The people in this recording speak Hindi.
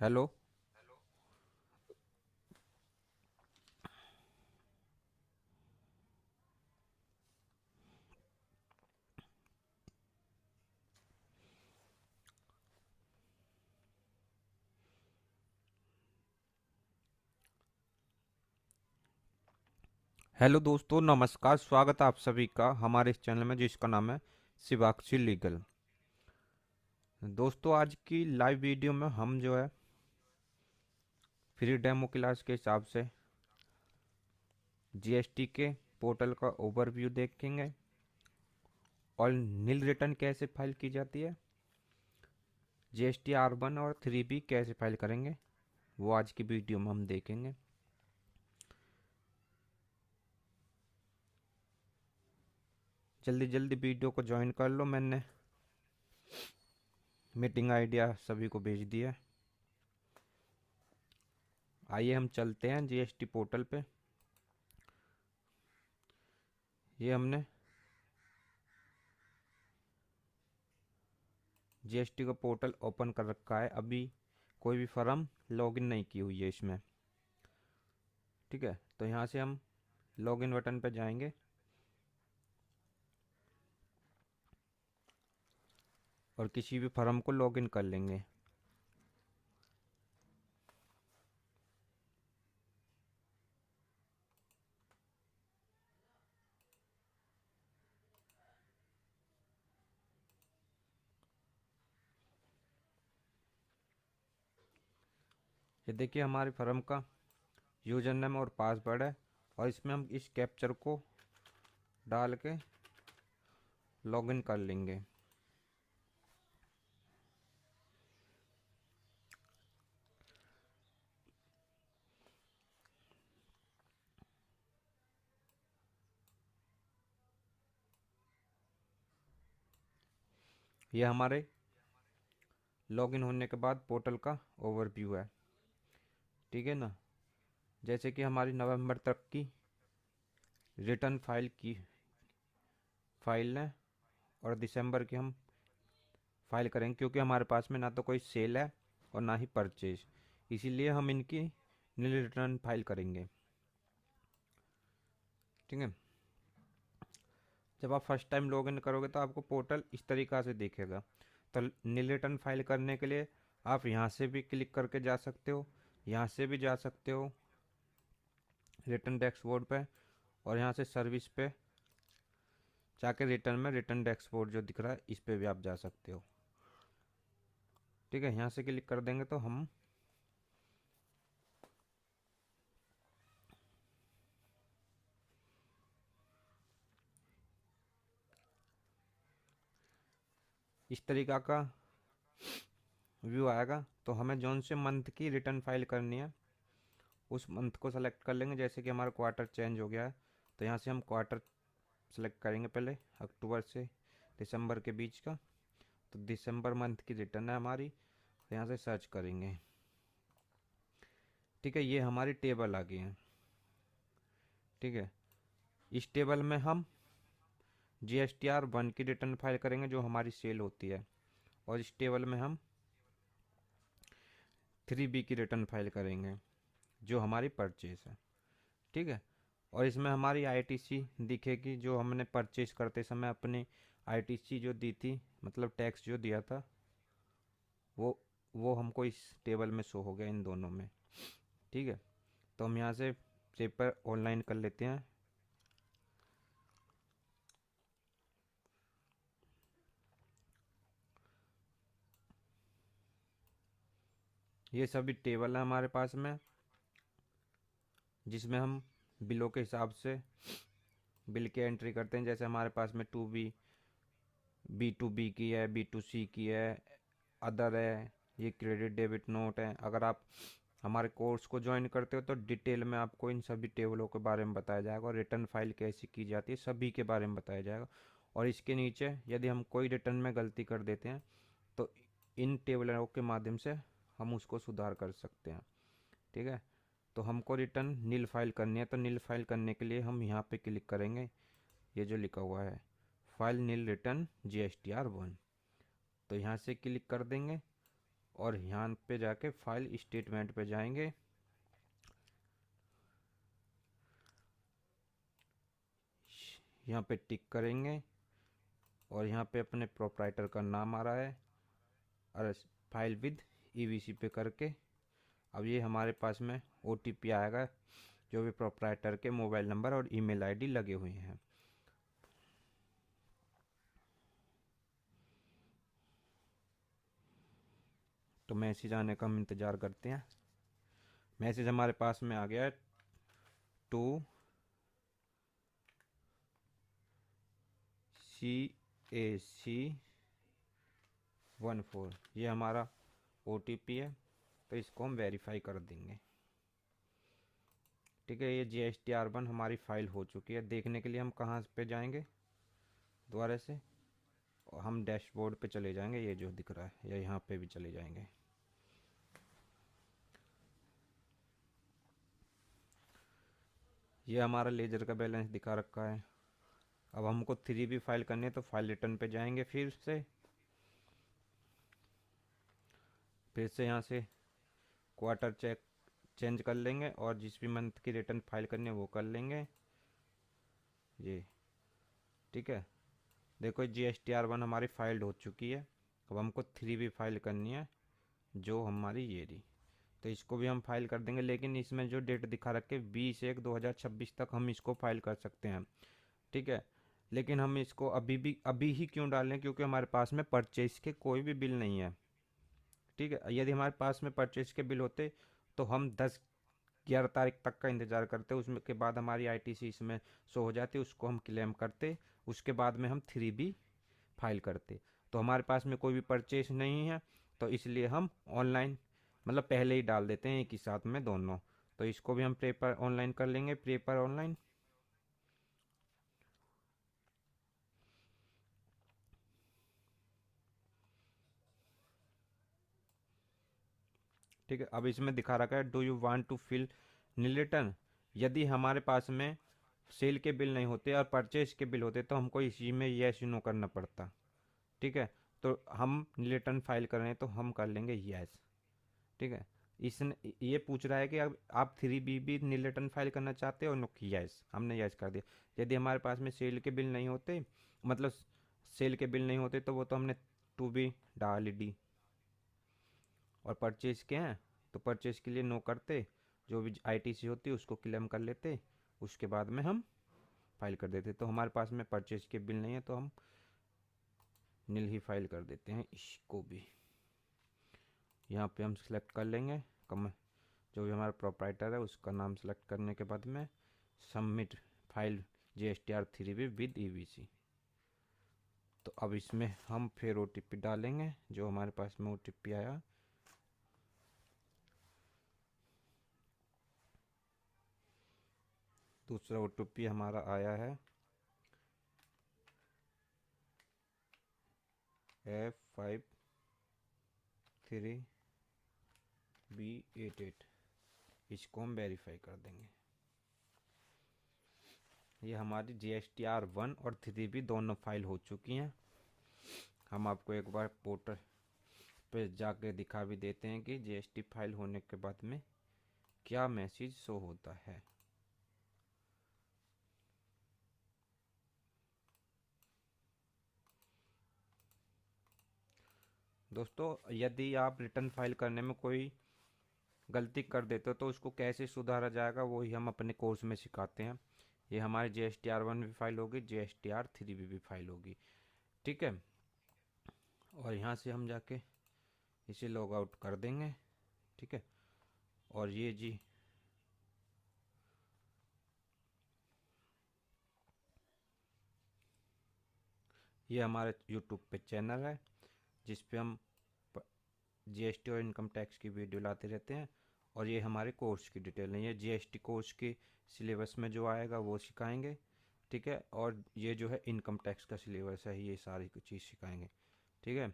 हेलो। हेलो दोस्तों, नमस्कार। स्वागत है आप सभी का हमारे इस चैनल में जिसका नाम है शिवाक्षी लीगल। दोस्तों, आज की लाइव वीडियो में हम जो है फ्री डेमो क्लास के हिसाब से जीएसटी के पोर्टल का ओवरव्यू देखेंगे और नील रिटर्न कैसे फाइल की जाती है, जीएसटी R1 और 3B कैसे फाइल करेंगे, वो आज की वीडियो में हम देखेंगे। जल्दी जल्दी वीडियो को ज्वाइन कर लो, मैंने मीटिंग आइडिया सभी को भेज दिया है। आइए हम चलते हैं जीएसटी पोर्टल पे। ये हमने जीएसटी का पोर्टल ओपन कर रखा है। अभी कोई भी फर्म लॉगिन नहीं की हुई है इसमें। ठीक है, तो यहाँ से हम लॉगिन बटन पे जाएंगे और किसी भी फर्म को लॉगिन कर लेंगे। ये देखिए हमारी फर्म का यूजर नेम और पासवर्ड है और इसमें हम इस कैप्चर को डाल के लॉगिन कर लेंगे। ये हमारे लॉगिन होने के बाद पोर्टल का ओवरव्यू है। ठीक है ना। जैसे कि हमारी नवंबर तक की रिटर्न फाइल है और दिसंबर की हम फाइल करेंगे, क्योंकि हमारे पास में ना तो कोई सेल है और ना ही परचेज, इसीलिए हम इनकी नील रिटर्न फाइल करेंगे। ठीक है। जब आप फर्स्ट टाइम लॉगिन करोगे तो आपको पोर्टल इस तरीक़ा से दिखेगा। तो नील रिटर्न फाइल करने के लिए आप यहाँ से भी क्लिक करके जा सकते हो, यहाँ से भी जा सकते हो रिटर्न डैशबोर्ड पे, और यहाँ से सर्विस पे जाके रिटर्न में रिटर्न डैशबोर्ड जो दिख रहा है इस पे भी आप जा सकते हो। ठीक है, यहाँ से क्लिक कर देंगे तो हम इस तरीक़ा का व्यू आएगा। तो हमें जौन से मंथ की रिटर्न फाइल करनी है उस मंथ को सेलेक्ट कर लेंगे। जैसे कि हमारा क्वार्टर चेंज हो गया है तो यहाँ से हम क्वार्टर सेलेक्ट करेंगे, पहले अक्टूबर से दिसंबर के बीच का। तो दिसंबर मंथ की रिटर्न है हमारी, तो यहाँ से सर्च करेंगे। ठीक है, ये हमारी टेबल आ गई है। ठीक है, इस टेबल में हम GSTR 1 की रिटर्न फाइल करेंगे जो हमारी सेल होती है, और इस टेबल में हम 3B की रिटर्न फाइल करेंगे जो हमारी परचेज है। ठीक है, और इसमें हमारी आईटीसी दिखेगी जो हमने परचेज करते समय अपनी आईटीसी जो दी थी, मतलब टैक्स जो दिया था, वो वो हमको इस टेबल में शो हो गया इन दोनों में। ठीक है, तो हम यहाँ से पेपर ऑनलाइन कर लेते हैं। ये सभी टेबल है हमारे पास में, जिसमें हम बिलों के हिसाब से बिल की एंट्री करते हैं। जैसे हमारे पास में 2B B2B की है, B2C की है, अदर है, ये क्रेडिट डेबिट नोट है। अगर आप हमारे कोर्स को ज्वाइन करते हो तो डिटेल में आपको इन सभी टेबलों के बारे में बताया जाएगा और रिटर्न फाइल कैसे की जाती है सभी के बारे में बताया जाएगा। और इसके नीचे यदि हम कोई रिटर्न में गलती कर देते हैं तो इन टेबलों के माध्यम से हम उसको सुधार कर सकते हैं। ठीक है, तो हमको रिटर्न नील फाइल करनी है, तो नील फाइल करने के लिए हम यहाँ पे क्लिक करेंगे। ये जो लिखा हुआ है फाइल नील रिटर्न GSTR 1, तो यहाँ से क्लिक कर देंगे और यहाँ पे जाके फाइल स्टेटमेंट पे जाएंगे। यहाँ पे टिक करेंगे और यहाँ पे अपने प्रोप्राइटर का नाम आ रहा है और फाइल विद ईवीसी पे करके अब ये हमारे पास में ओटीपी आएगा जो भी प्रोप्राइटर के मोबाइल नंबर और ईमेल आईडी लगे हुए हैं। तो मैसेज आने का हम इंतज़ार करते हैं। मैसेज हमारे पास में आ गया है 2CAC14, ये हमारा ओटीपी है। तो इसको हम वेरीफाई कर देंगे। ठीक है, ये GSTR1 हमारी फाइल हो चुकी है। देखने के लिए हम कहाँ पे जाएंगे दोबारा से, और हम डैशबोर्ड पे चले जाएंगे, ये जो दिख रहा है, या यहाँ पे भी चले जाएंगे। ये हमारा लेजर का बैलेंस दिखा रखा है। अब हमको 3B फाइल करनी है तो फाइल रिटर्न पे जाएंगे। फिर से यहाँ से क्वार्टर चेंज कर लेंगे और जिस भी मंथ की रिटर्न फाइल करनी है वो कर लेंगे ये। ठीक है, देखो GSTR1 हमारी फाइल्ड हो चुकी है। अब हमको 3B फाइल करनी है जो हमारी ये रही, तो इसको भी हम फाइल कर देंगे। लेकिन इसमें जो डेट दिखा रखे 20/1/2026 तक हम इसको फाइल कर सकते हैं। ठीक है, लेकिन हम इसको अभी ही क्यों डाल रहे हैं, क्योंकि हमारे पास में परचेज के कोई भी बिल नहीं है। ठीक है, यदि हमारे पास में परचेज के बिल होते तो हम 10-11 तारीख तक का इंतज़ार करते, उसमें के बाद हमारी ITC इसमें शो हो जाती, उसको हम क्लेम करते, उसके बाद में हम 3B फाइल करते। तो हमारे पास में कोई भी परचेज नहीं है, तो इसलिए हम ऑनलाइन मतलब पहले ही डाल देते हैं एक ही साथ में दोनों। तो इसको भी हम पेपर ऑनलाइन कर लेंगे, पेपर ऑनलाइन। ठीक है, अब इसमें दिखा रखा है do you want to fill nil return. यदि हमारे पास में सेल के बिल नहीं होते और परचेज के बिल होते तो हमको इसी में यस नो करना पड़ता। ठीक है, तो हम नील रिटर्न फाइल कर रहे हैं तो हम कर लेंगे यस। ठीक है, इसने ये पूछ रहा है कि अब आप 3B भी नील रिटर्न फाइल करना चाहते हो, यस, हमने यस कर दिया। यदि हमारे पास में सेल के बिल नहीं होते, मतलब सेल के बिल नहीं होते तो वो तो हमने 2B डाल दी। और परचेज के हैं तो परचेज के लिए नो करते, जो भी ITC होती है उसको क्लेम कर लेते, उसके बाद में हम फाइल कर देते। तो हमारे पास में परचेज के बिल नहीं है तो हम नील ही फाइल कर देते हैं इसको भी। यहाँ पे हम सिलेक्ट कर लेंगे जो भी हमारा प्रोप्राइटर है उसका नाम सेलेक्ट करने के बाद में submit file GSTR3B with EVC। तो अब इसमें हम फिर OTP डालेंगे जो हमारे पास में OTP आया। दूसरा OTP हमारा आया है F53B88, इसको हम वेरीफाई कर देंगे। ये हमारी GSTR1 और 3B दोनों फाइल हो चुकी हैं। हम आपको एक बार पोर्टल पे जाके दिखा भी देते हैं कि GST फाइल होने के बाद में क्या मैसेज शो होता है। दोस्तों, यदि आप रिटर्न फाइल करने में कोई गलती कर देते हो तो उसको कैसे सुधारा जाएगा वही हम अपने कोर्स में सिखाते हैं। ये हमारी GSTR1 भी फाइल होगी, GSTR3B भी फाइल होगी। ठीक है, और यहाँ से हम जाके इसे लॉग आउट कर देंगे। ठीक है, और ये हमारे YouTube पे चैनल है जिस पे हम GST और इनकम टैक्स की वीडियो लाते रहते हैं। और ये हमारे कोर्स की डिटेल है, ये GST कोर्स के सिलेबस में जो आएगा वो सिखाएंगे। ठीक है, और ये जो है इनकम टैक्स का सिलेबस है, ये सारी कुछ चीज़ सिखाएंगे। ठीक है,